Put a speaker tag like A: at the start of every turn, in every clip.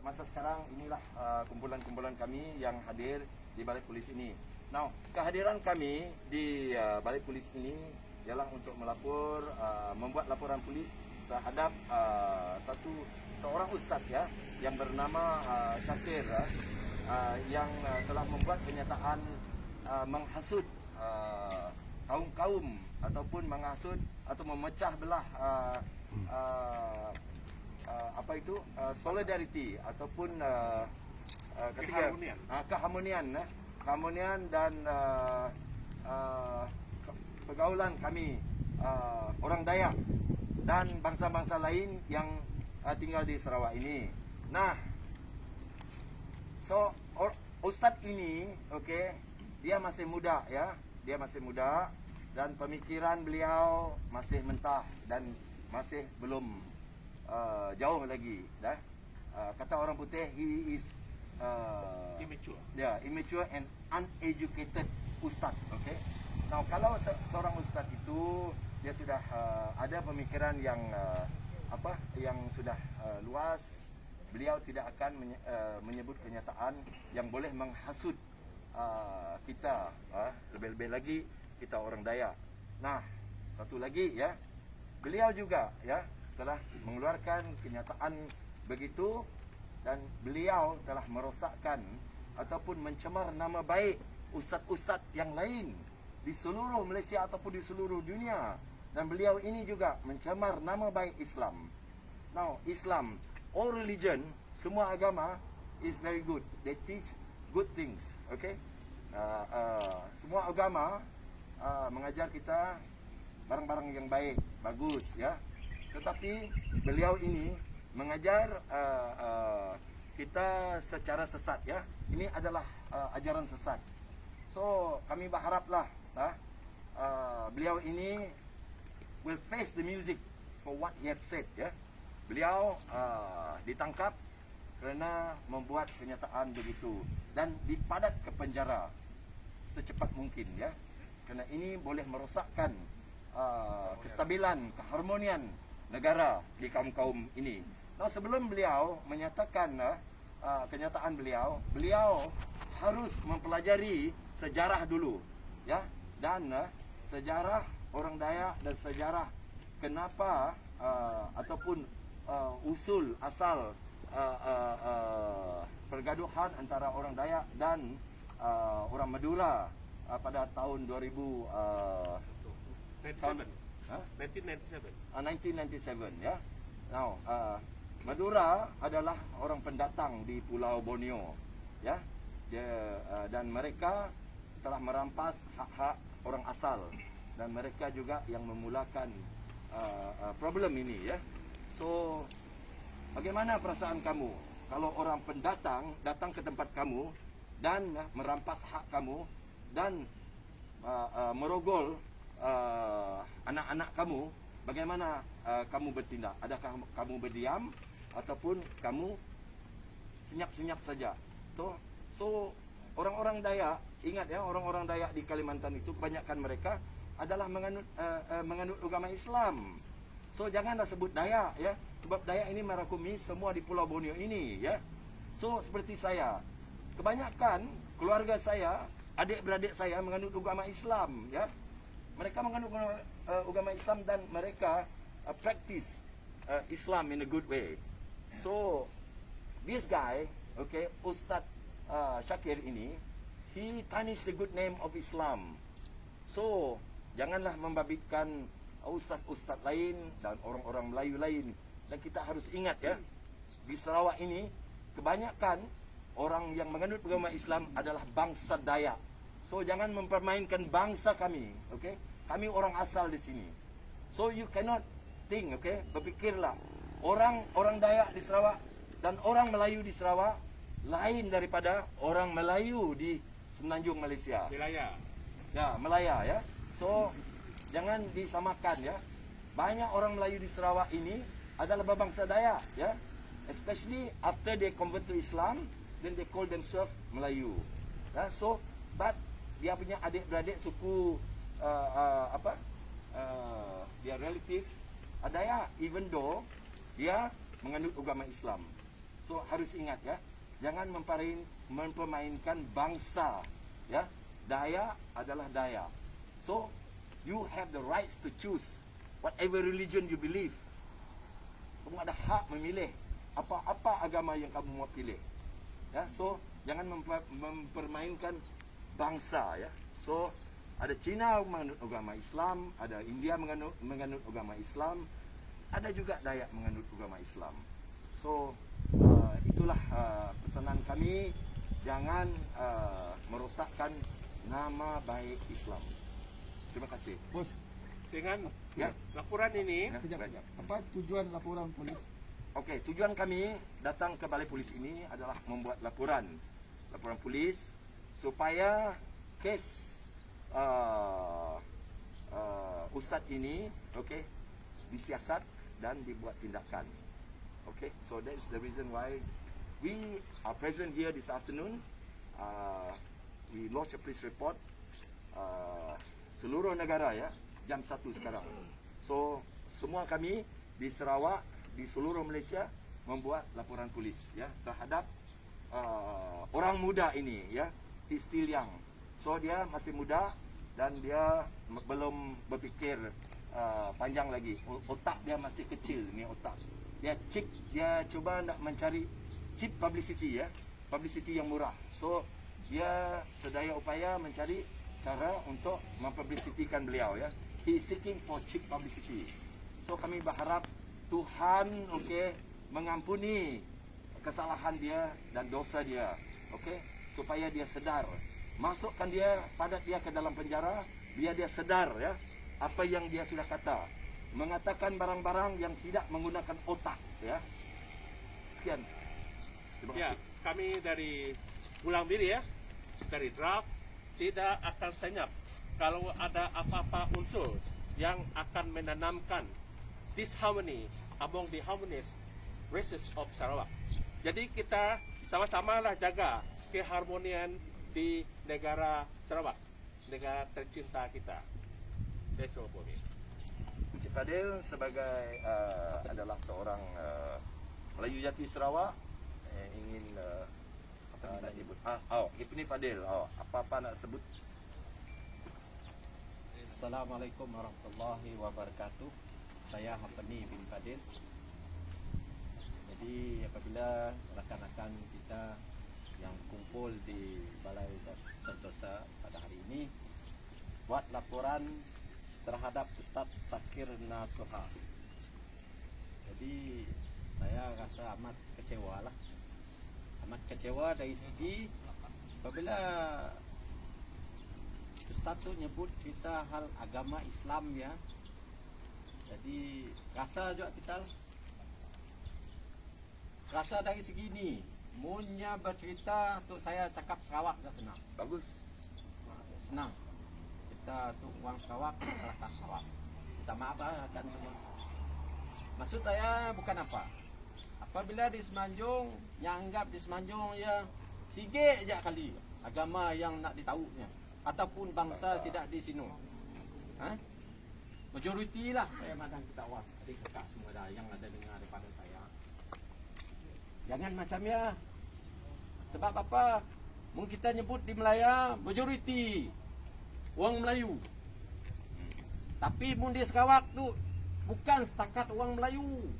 A: Masa sekarang inilah kumpulan-kumpulan kami yang hadir di Balai Polis ini. Now, kehadiran kami di Balai Polis ini ialah untuk melapor, membuat laporan polis terhadap seorang ustaz ya yang bernama Syakir yang telah membuat kenyataan menghasut kaum-kaum ataupun menghasut atau memecah belah solidarity ataupun keharmonian dan pergaulan kami orang Dayak dan bangsa-bangsa lain yang tinggal di Sarawak ini. Nah, so ustaz ini, okey, dia masih muda ya, dia masih muda dan pemikiran beliau masih mentah dan masih belum jauh lagi dah. Kata orang putih, he is immature. Yeah, immature and uneducated ustaz. Okay. Now kalau seorang ustaz itu dia sudah ada pemikiran yang yang sudah luas, beliau tidak akan menyebut kenyataan yang boleh menghasut kita, lebih-lebih lagi kita orang Dayak. Nah, satu lagi ya, beliau juga ya telah mengeluarkan kenyataan begitu dan beliau telah merosakkan ataupun mencemar nama baik ustaz-ustaz yang lain di seluruh Malaysia ataupun di seluruh dunia, dan beliau ini juga mencemar nama baik Islam. Now, Islam, all religion, semua agama is very good. They teach good things, okay? Semua agama mengajar kita barang-barang yang baik, bagus ya. Tetapi beliau ini mengajar kita secara sesat ya. Ini adalah ajaran sesat. So kami berharaplah beliau ini will face the music for what he had said ya. Beliau ditangkap kerana membuat kenyataan begitu dan dipadat ke penjara secepat mungkin ya. Kerana ini boleh merosakkan kestabilan, keharmonian negara di kaum-kaum ini. Nah, sebelum beliau menyatakan kenyataan beliau harus mempelajari sejarah dulu ya, dan sejarah orang Dayak dan sejarah kenapa ataupun usul asal pergaduhan antara orang Dayak dan orang Madura pada tahun 1997 ya. Now, Madura adalah orang pendatang di Pulau Borneo ya. Dan mereka telah merampas hak-hak orang asal dan mereka juga yang memulakan problem ini ya. So, bagaimana perasaan kamu kalau orang pendatang datang ke tempat kamu dan merampas hak kamu dan merogol anak-anak kamu? Bagaimana kamu bertindak? Adakah kamu berdiam ataupun kamu senyap-senyap saja? So orang-orang Dayak, ingat ya, orang-orang Dayak di Kalimantan itu kebanyakan mereka adalah menganut agama Islam. So janganlah sebut Dayak ya, sebab Dayak ini merakumi semua di Pulau Borneo ini ya. So seperti saya, kebanyakan keluarga saya, adik-beradik saya menganut agama Islam ya. Mereka menganut agama Islam dan mereka practice Islam in a good way. So this guy, okay, Ustaz Syakir ini, he tarnish the good name of Islam. So janganlah membabitkan ustaz-ustaz lain dan orang-orang Melayu lain. Dan kita harus ingat ya, di Sarawak ini kebanyakan orang yang menganut agama Islam adalah bangsa Dayak. So jangan mempermainkan bangsa kami, okay? Kami orang asal di sini. So you cannot think, okay? Berfikirlah orang Dayak di Sarawak dan orang Melayu di Sarawak lain daripada orang Melayu di Semenanjung Malaysia.
B: Melaya.
A: Ya, Melaya ya. So jangan disamakan ya. Banyak orang Melayu di Sarawak ini adalah berbangsa Dayak ya. Especially after they convert to Islam, then they call themselves Melayu. Ya, so but dia punya adik-beradik suku dia relatif Dayak, even though dia menganut agama Islam. So harus ingat ya, jangan mempermainkan bangsa ya. Dayak adalah Dayak. So you have the rights to choose whatever religion you believe. Kamu ada hak memilih apa-apa agama yang kamu mau pilih. Ya, so jangan mempermainkan bangsa ya. So ada Cina menganut agama Islam, ada India menganut agama Islam, ada juga Dayak menganut agama Islam. So itulah pesanan kami, jangan merosakkan nama baik Islam. Terima kasih.
B: Bos,
C: Dengan
A: Ya.
C: laporan ini,
B: kejap. Apa tujuan laporan polis?
A: Okey, tujuan kami datang ke balai polis ini adalah membuat laporan polis supaya kes ustaz ini okey disiasat dan dibuat tindakan. Okay, so that is the reason why we are present here this afternoon. We lodge a police report seluruh negara ya, jam 1 sekarang. So semua kami di Sarawak, di seluruh Malaysia membuat laporan polis ya terhadap orang muda ini ya, he's still young. So dia masih muda dan dia belum berfikir panjang lagi. Otak dia masih kecil ni otak. Dia cuba nak mencari cheap publicity ya, publicity yang murah. So dia sedaya upaya mencari cara untuk mempublicitikan beliau ya. He is seeking for cheap publicity. So kami berharap Tuhan mengampuni kesalahan dia dan dosa dia. Supaya dia sedar. Masukkan dia, padat dia ke dalam penjara, biar dia sedar ya apa yang dia sudah kata. Mengatakan barang-barang yang tidak menggunakan otak ya. Sekian. Terima
C: ya
A: kasih.
C: kami dari Pulang Biri ya, dari draft tidak akan senyap kalau ada apa-apa unsur yang akan menanamkan disharmony among the harmonious races of Sarawak. Jadi kita sama-samalah jaga keharmonian di negara Sarawak, negara tercinta kita. That's all for me.
A: Encik Fadil sebagai adalah seorang Melayu Jati Sarawak ingin nak sebut Ibni Fadil, apa-apa nak sebut?
D: Assalamualaikum warahmatullahi wabarakatuh. Saya Hapani bin Fadil. Jadi apabila rakan-rakan kita yang kumpul di Balai Sentosa pada hari ini buat laporan terhadap Ustaz Zakir Nasuha. Jadi saya rasa amat kecewa lah. Amat kecewa dari segi apabila Ustaz tu nyebut kita hal agama Islam ya. Jadi rasa juga kita lah. Rasa dari segi ni Munya bercerita untuk saya cakap Sarawak dah senang.
A: Bagus.
D: Senang. Kita tu orang Sarawak, masyarakat Sarawak. Minta maaf lah kan semua. Maksud saya bukan apa. Apabila di Semenanjung, yang anggap di Semenanjung ya sikit je kali agama yang nak ditahunya. Ataupun bangsa tidak di sini. Majoriti lah saya madang kita awak. Adik kakak semua dah yang ada dengar daripada saya. Jangan macam ya. Sebab apa? Mungkin kita nyebut di Melaya majoriti orang Melayu. Tapi mun di Sarawak tu bukan setakat orang Melayu.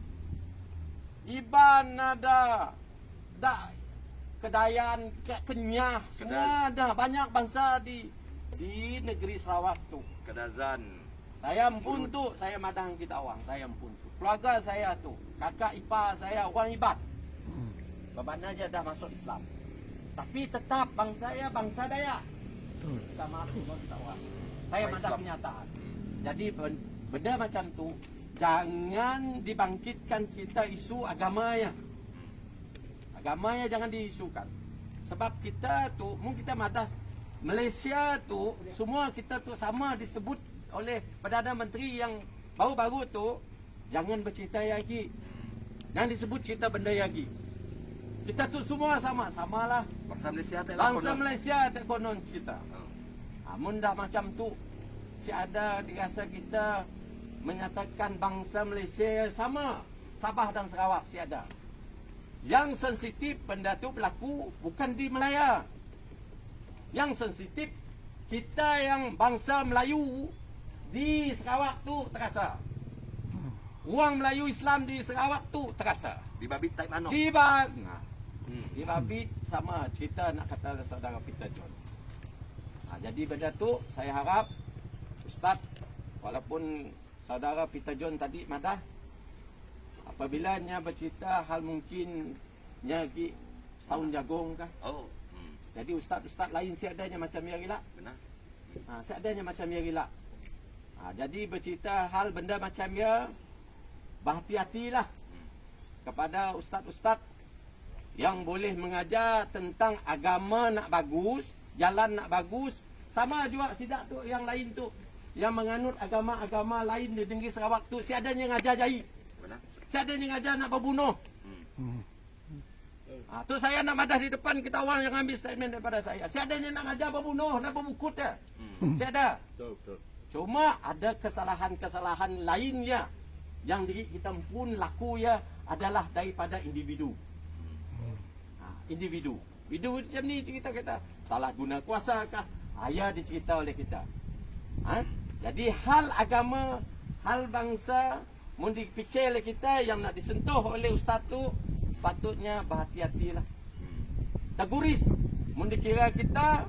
D: Iban ada, Kedayan, Kenyah, semua ada banyak bangsa di negeri Sarawak tu.
A: Kedazan.
D: Saya pun tu, saya madang kita orang, saya pun tu. Keluarga saya tu, kakak ipar saya orang Iban. Babana aja dah masuk Islam. Tapi tetap bangsa saya bangsa Dayak. Betul. Kita maaf kita orang. Saya madang kenyataan. Jadi benda macam tu jangan dibangkitkan cerita isu agamanya. Agamanya jangan diisukan. Sebab kita tu, mungkin kita madas Malaysia tu semua kita tu sama disebut oleh Perdana Menteri yang baru-baru tu, jangan bercerita lagi. Jangan disebut cerita benda lagi. Kita tu semua sama-samalah.
A: Bangsa Malaysia tak
D: Bangsa Malaysia tak konon cerita. Amun dah macam tu, si ada dirasa kita menyatakan bangsa Malaysia sama Sabah dan Sarawak si ada. Yang sensitif benda tu berlaku bukan di Melaya. Yang sensitif kita yang bangsa Melayu di Sarawak tu terasa. Orang Melayu Islam di Sarawak tu terasa.
A: Di Babit type mana?
D: Di Babit sama cerita nak kata saudara Peter John. Jadi benda tu saya harap Ustaz, walaupun saudara Peter John tadi madah, apabila nya bercerita hal mungkin nya gi setahun jagung kah.
A: Oh.
D: Jadi ustaz-ustaz lain seadanya macam ya gila.
A: Benar.
D: Seadanya macam ya gila. Jadi bercerita hal benda macam ya, berhati-hatilah kepada ustaz-ustaz yang boleh mengajar tentang agama nak bagus, jalan nak bagus. Sama juga sidak tu yang lain tu, yang menganut agama-agama lain di negeri Sarawak tu, seadanya ngajar jahit.
A: Benar.
D: Seadanya ngajar nak berbunuh. Tu saya nak madah di depan kita orang yang ambil statement daripada saya. Seadanya nak ngajar berbunuh, nak berbukut ya. Tiada. Cuma ada kesalahan-kesalahan lainnya yang diri kita pun laku ya adalah daripada individu. Individu macam ni cerita kita salah guna kuasa kah? Ayah dicerita oleh kita. Jadi hal agama, hal bangsa mun dipikir oleh kita yang nak disentuh oleh ustaz tu, sepatutnya berhati-hatilah. Taguris mun dikira kita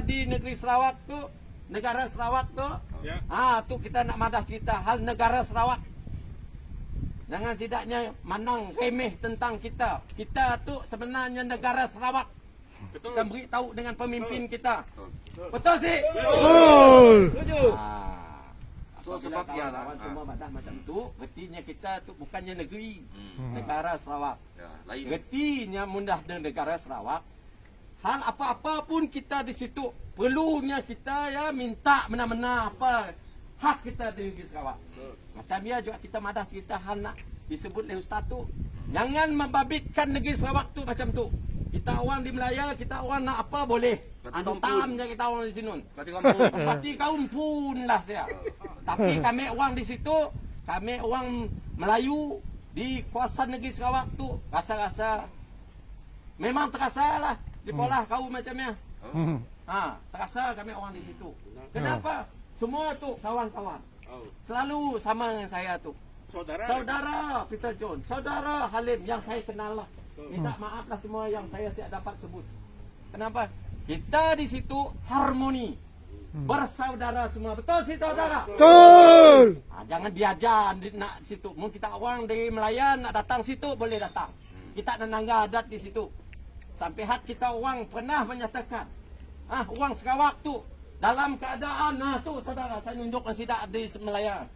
D: di negeri Sarawak tu, negara Sarawak tu, tu kita nak madah cerita hal negara Sarawak. Jangan sidaknya manang remeh tentang kita. Kita tu sebenarnya negara Sarawak. Betul. Kita beritahu dengan pemimpin kita. Betul sih?
E: Betul.
D: Setuju.
A: So sebab ya
D: kawan semua madah macam tu, retinya kita tu bukannya negeri, negara Sarawak.
A: Ya, lain.
D: Retinya mundah dengan negara Sarawak. Hal apa-apa pun kita di situ perlunya kita ya minta benar-benar apa hak kita di negeri Sarawak. Macam ya juga kita madah cerita hal nak disebut oleh ustaz tu. Jangan membabitkan negeri Sarawak tu macam tu. Kita orang di Melaya, kita orang nak apa boleh. Antam je kita orang di sini. Pasti kaum pun lah saya. Tapi kami orang di situ, kami orang Melayu di kawasan negeri Sarawak tu rasa-rasa memang terasa lah di pola kaum macamnya. Terasa kami orang di situ. Kenapa? Semua tu kawan-kawan. Selalu sama dengan saya tu. Saudara Peter John, saudara Halim yang saya kenal lah. Minta maaf lah semua yang saya siap dapat sebut. Kenapa? Kita di situ harmoni. Bersaudara semua. Betul sih saudara?
E: Betul.
D: Jangan diajar nak situ. Mungkin kita orang dari Melaya nak datang situ boleh datang. Kita ada nangga adat di situ. Sampai hak kita orang pernah menyatakan, orang Sarawak tu dalam keadaan tu saudara saya nunjuk sidak di Melaya.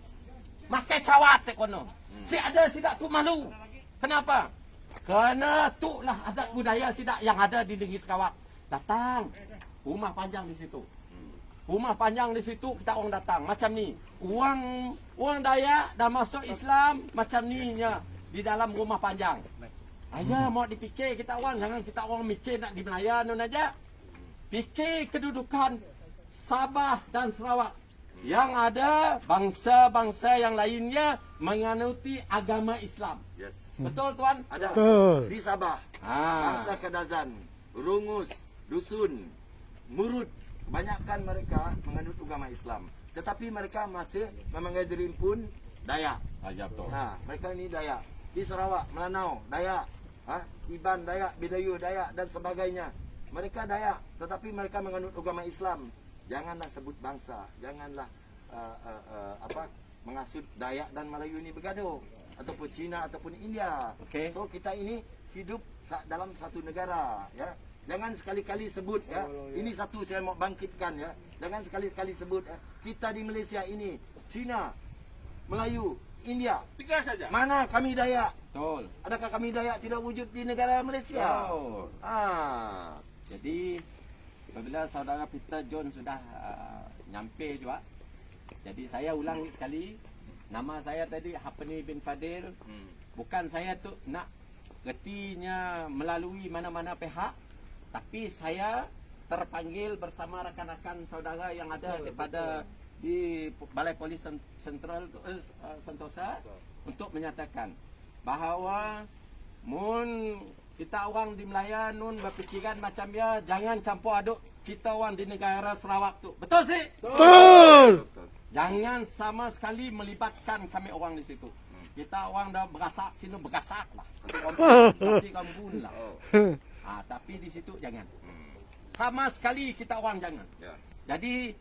D: Makai cawat kono. Si ada sidak tu malu. Kenapa? Kerana tu lah adat budaya sidak yang ada di negeri Sarawak. Datang. Rumah panjang di situ. Rumah panjang di situ kita orang datang macam ni. Orang Dayak dah masuk Islam macam ni nya di dalam rumah panjang. Ayah mau dipikir kita orang, jangan kita orang mikir nak di Melaya nun aja. Fikir kedudukan Sabah dan Sarawak. Yang ada bangsa-bangsa yang lainnya menganuti agama Islam.
A: Yes.
D: Betul tuan?
A: Ada.
E: Betul.
A: Di Sabah. Bangsa Kadazan, Rungus, Dusun, Murud, kebanyakan mereka menganut agama Islam. Tetapi mereka masih memanggil diri pun Dayak.
D: betul.
A: Mereka ini Dayak. Di Sarawak, Melanau, Dayak. Iban Dayak, Bidayuh Dayak dan sebagainya. Mereka Dayak, tetapi mereka menganut agama Islam. Janganlah sebut bangsa, janganlah mengasut Dayak dan Melayu ini bergaduh, ataupun Cina ataupun India.
D: Okey.
A: So kita ini hidup dalam satu negara, ya. Jangan sekali-kali sebut ya. Ini satu saya mau bangkitkan ya. Jangan sekali-kali sebut ya. Kita di Malaysia ini Cina, Melayu, India.
C: Tiga saja.
A: Mana kami Dayak?
D: Betul.
A: Adakah kami Dayak tidak wujud di negara Malaysia?
D: Betul. Jadi apabila saudara Peter John sudah nyampe juga, jadi saya ulang sekali, nama saya tadi Hapani bin Fadil. Bukan saya tu nak retinya melalui mana-mana pihak, tapi saya terpanggil bersama rakan-rakan saudara yang ada daripada di Balai Polis Sentral Sentosa untuk menyatakan bahawa Mun kita orang di Melaya nun berpikiran macam ya, jangan campur aduk kita orang di negara Sarawak tu. Betul sih?
E: Betul.
D: Jangan sama sekali melibatkan kami orang di situ. Kita orang dah berasak sini bergasak lah. Tapi kampung lah. Tapi di situ jangan. Sama sekali kita orang jangan.
A: Ya.
D: Jadi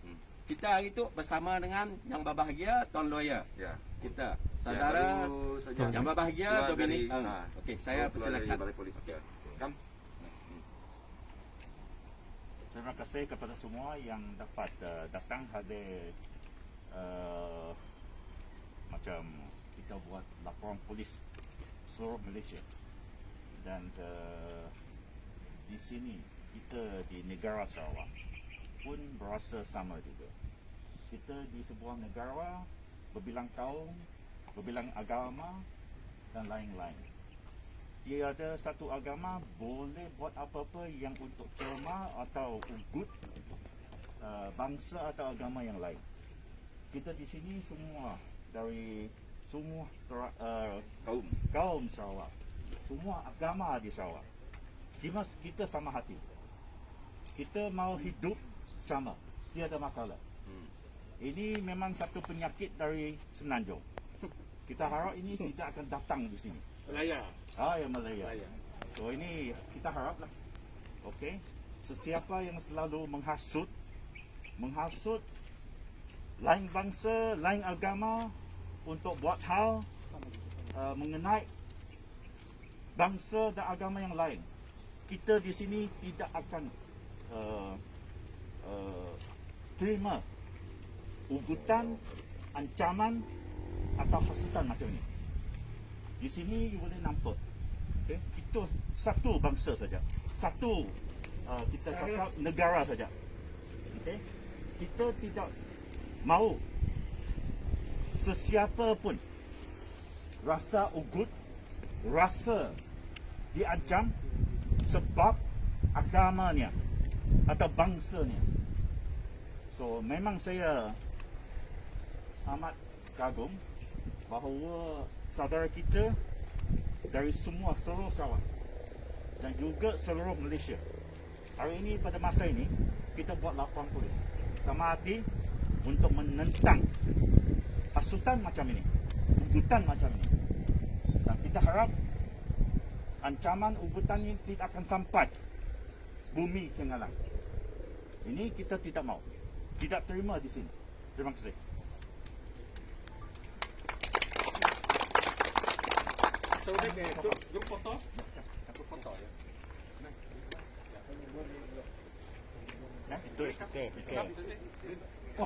D: kita hari itu bersama dengan yang berbahagia Tuan Lawyer.
A: Ya.
D: Kita saudara
A: baru saja
D: yang berbahagia
A: keluar
D: Dominic.
A: dari-
D: Okey, saya
A: keluar dari
D: persilakan.
A: Balai Polis. Kam.
F: Terima kasih kepada semua yang dapat datang hadir macam kita buat laporan polis seluruh Malaysia dan di sini kita di negara Sarawak pun berasa sama juga. Kita di sebuah negara berbilang kaum, berbilang agama dan lain-lain. Tiada satu agama boleh buat apa-apa yang untuk cerma atau ugut bangsa atau agama yang lain. Kita di sini semua dari semua kaum Sarawak, semua agama di Sarawak. Kita sama hati. Kita mau hidup sama, tiada masalah. Ini memang satu penyakit dari Semenanjung. Kita harap ini tidak akan datang di sini.
C: Melaya.
F: Yang Malaya. So ini kita haraplah. Okey. Sesiapa yang selalu menghasut lain bangsa, lain agama untuk buat hal mengenai bangsa dan agama yang lain, kita di sini tidak akan terima ugutan, ancaman atau hasutan macam ini. Di sini you boleh nampak, okay? Kita satu bangsa saja, satu kita cakap negara saja, okay? Kita tidak mahu sesiapa pun rasa ugut, rasa diancam sebab agamanya atau bangsanya. So memang saya amat kagum bahawa saudara kita dari seluruh Sarawak dan juga seluruh Malaysia hari ini, pada masa ini, kita buat laporan polis sama hati untuk menentang hasutan macam ini, ugutan macam ini, dan kita harap ancaman ugutan ini tidak akan sampai bumi Kengalang. Ini kita tidak mau, tidak terima di sini. Terima kasih.
C: Grup foto.
F: Itu.